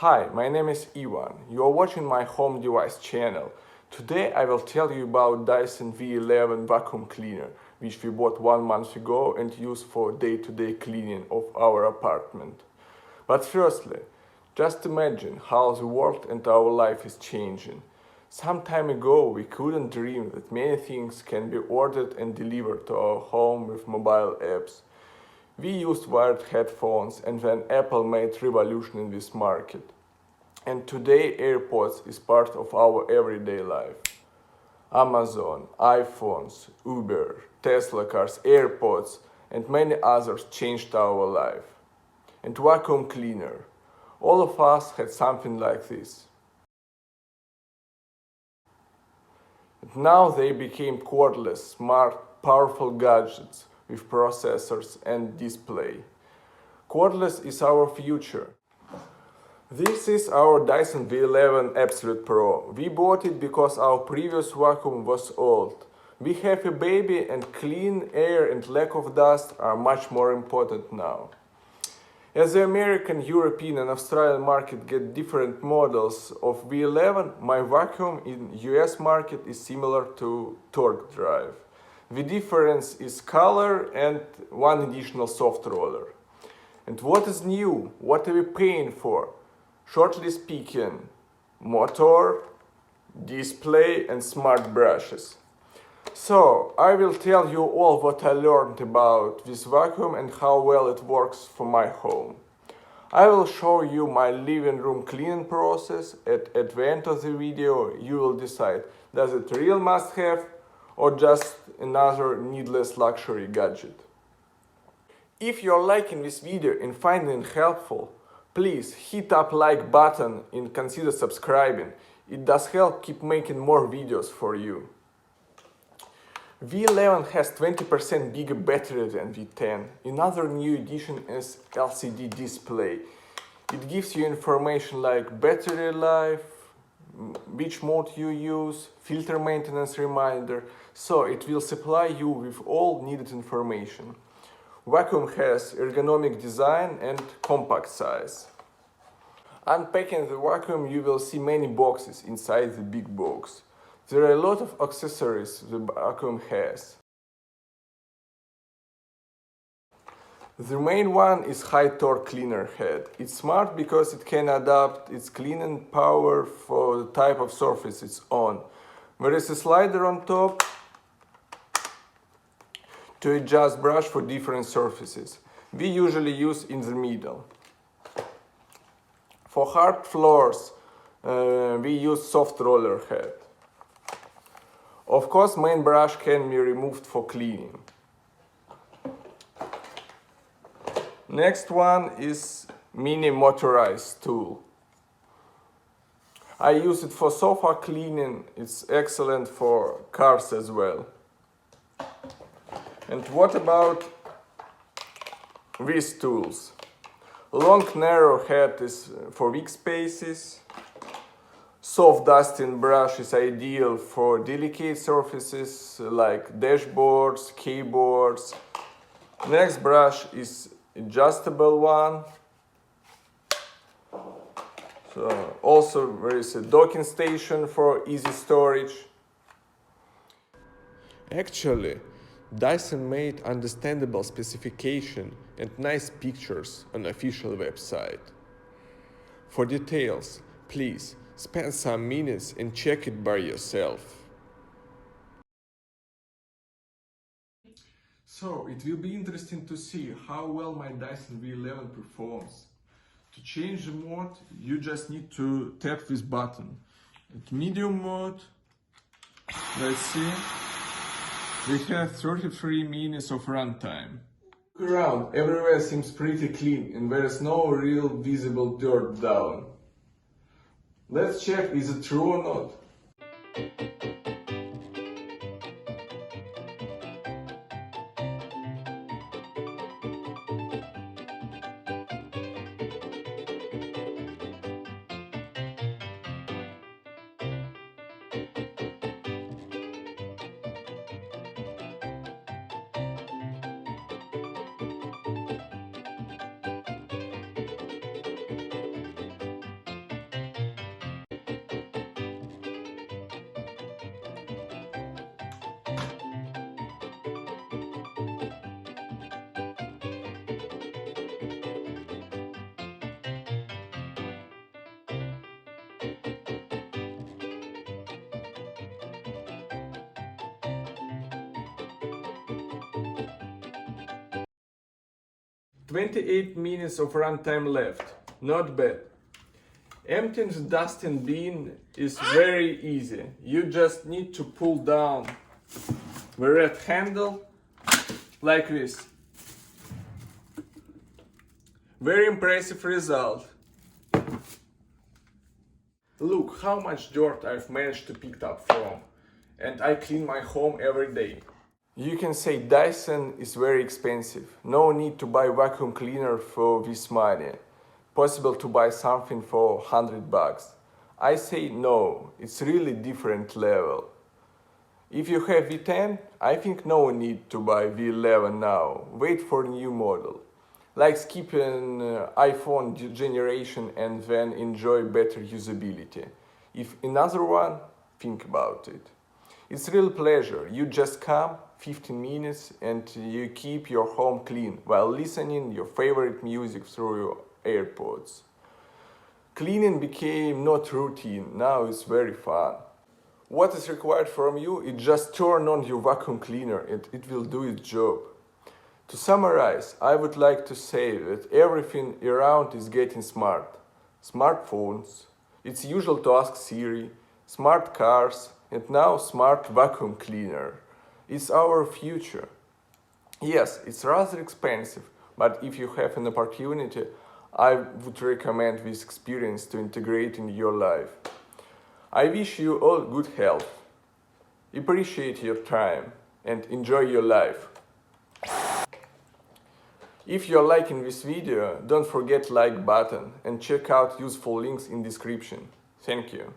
Hi, my name is Ivan. You are watching my home device channel. Today I will tell you about Dyson V11 vacuum cleaner, which we bought 1 month ago and use for day-to-day cleaning of our apartment. But firstly, just imagine how the world and our life is changing. Some time ago we couldn't dream that many things can be ordered and delivered to our home with mobile apps. We used wired headphones, and then Apple made revolution in this market. And today AirPods is part of our everyday life. Amazon, iPhones, Uber, Tesla cars, AirPods, and many others changed our life. And vacuum cleaner. All of us had something like this. And now they became cordless, smart, powerful gadgets with processors and display. Cordless is our future. This is our Dyson V11 Absolute Pro. We bought it because our previous vacuum was old. We have a baby and clean air and lack of dust are much more important now. As the American, European and Australian market get different models of V11, my vacuum in US market is similar to torque drive. The difference is color and one additional soft roller. And what is new? What are we paying for? Shortly speaking, motor, display and smart brushes. So, I will tell you all what I learned about this vacuum and how well it works for my home. I will show you my living room cleaning process and at the end of the video you will decide, does it real must-have or just another needless luxury gadget. If you're liking this video and finding it helpful, please hit up like button and consider subscribing. It does help keep making more videos for you. V11 has 20% bigger battery than V10. Another new addition is LCD display. It gives you information like battery life, which mode you use, filter maintenance reminder, so it will supply you with all needed information. Vacuum has ergonomic design and compact size. Unpacking the vacuum, you will see many boxes inside the big box. There are a lot of accessories the vacuum has. The main one is high torque cleaner head. It's smart because it can adapt its cleaning power for the type of surface it's on. There is a slider on top to adjust brush for different surfaces. We usually use in the middle. For hard floors, we use soft roller head. Of course, main brush can be removed for cleaning. Next one is mini motorized tool. I use it for sofa cleaning. It's excellent for cars as well. And what about these tools? Long narrow head is for weak spaces. Soft dusting brush is ideal for delicate surfaces like dashboards, keyboards. Next brush is adjustable one. So also there is a docking station for easy storage. Actually, Dyson made understandable specification and nice pictures on official website. For details, please spend some minutes and check it by yourself. So, it will be interesting to see how well my Dyson V11 performs. To change the mode, you just need to tap this button. At medium mode, let's see, we have 33 minutes of runtime. Look around, everywhere seems pretty clean and there is no real visible dirt down. Let's check, is it true or not? 28 minutes of runtime left, not bad. Emptying the dusting bin is very easy. You just need to pull down the red handle like this. Very impressive result. Look how much dirt I've managed to pick up from, and I clean my home every day. You can say Dyson is very expensive. No need to buy vacuum cleaner for this money. Possible to buy something for $100. I say no, it's really different level. If you have V10, I think no need to buy V11 now. Wait for new model. Like skipping iPhone generation and then enjoy better usability. If another one, think about it. It's real pleasure. You just come 15 minutes and you keep your home clean while listening your favorite music through your AirPods. Cleaning became not routine, now it's very fun. What is required from you is just turn on your vacuum cleaner and it will do its job. To summarize, I would like to say that everything around is getting smart. Smartphones, it's usual to ask Siri, smart cars, and now smart vacuum cleaner. It's our future. Yes, it's rather expensive, but if you have an opportunity, I would recommend this experience to integrate in your life. I wish you all good health. Appreciate your time and enjoy your life. If you're liking this video, don't forget like button and check out useful links in description. Thank you.